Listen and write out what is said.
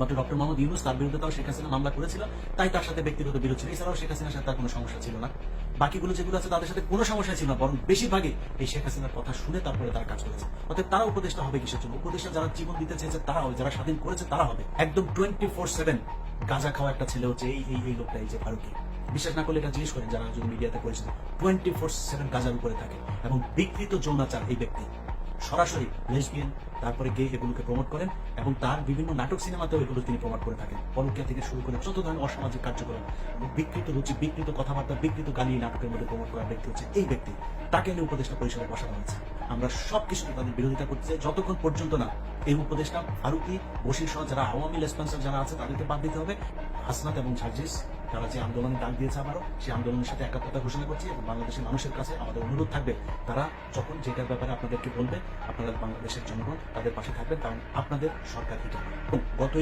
একমাত্র ডক্টর মোহাম্মদ ইউনূস, তার বিরুদ্ধে তাও শেখ হাসিনা মামলা করেছিল, তাই তার সাথে ব্যক্তিগত বিরোধ ছিল। এছাড়াও শেখ হাসিনার সাথে তার কোনো সমস্যা ছিল না। বাকিগুলো যেগুলো আছে তাদের সাথে কোনো সমস্যা ছিল না, বরং বেশিরভাগই এই শেখ হাসিনার কথা শুনে তারপরে তারা কাজ করেছে। অতএব তারা উপদেষ্টা হবে কিসের জন্য? উপদেষ্টা যারা জীবন দিতে চেয়েছে তারা হবে, যারা স্বাধীন করেছে তারা হবে। একদম 24/7 গাঁজা খাওয়া একটা ছেলে হচ্ছে এই লোকটা, এই যে ফারুকি। বিশ্বাস না করলে এটা জিজ্ঞেস করেন যারা যদি মিডিয়াতে করেছেন। 24/7 গাঁজার উপরে থাকে এবং বিকৃত যৌনাচার এই ব্যক্তি সরাসরি লেসবিয়ান, তারপরে গে, এগুলোকে প্রমোট করেন এবং তার বিভিন্ন নাটক সিনেমাতেও এগুলো তিনি প্রমোট করে থাকেন। পরকীয়া থেকে শুরু করে যত ধরনের অসামাজিক কার্যক্রম এবং বিকৃত রুচি, বিকৃত কথাবার্তা, বিকৃত গালি নাটকের মধ্যে প্রমোট করার ব্যক্তি হচ্ছে এই ব্যক্তি। তাকে নিয়ে উপদেষ্টা পরিষদে বসানো হয়েছে। আমরা সবকিছু তাদের বিরোধিতা করতে চাই যতক্ষণ পর্যন্ত না এই উপদেষ্টা ফারুকি, বশির সহ যারা আওয়ামী লেসপন্সার যারা আছে তাদেরকে বাদ দিতে হবে। হাসনাত এবং সার্জিস তারা যে আন্দোলনে ডাক দিয়েছে, আবারও সেই আন্দোলনের সাথে একাত্মতা ঘোষণা করছি এবং বাংলাদেশের মানুষের কাছে আমাদের অনুরোধ থাকবে, তারা যখন যেটার ব্যাপারে আপনাদেরকে বলবে আপনারা বাংলাদেশের জনগণ তাদের পাশে থাকবেন, কারণ আপনাদের সরকার এটা। গত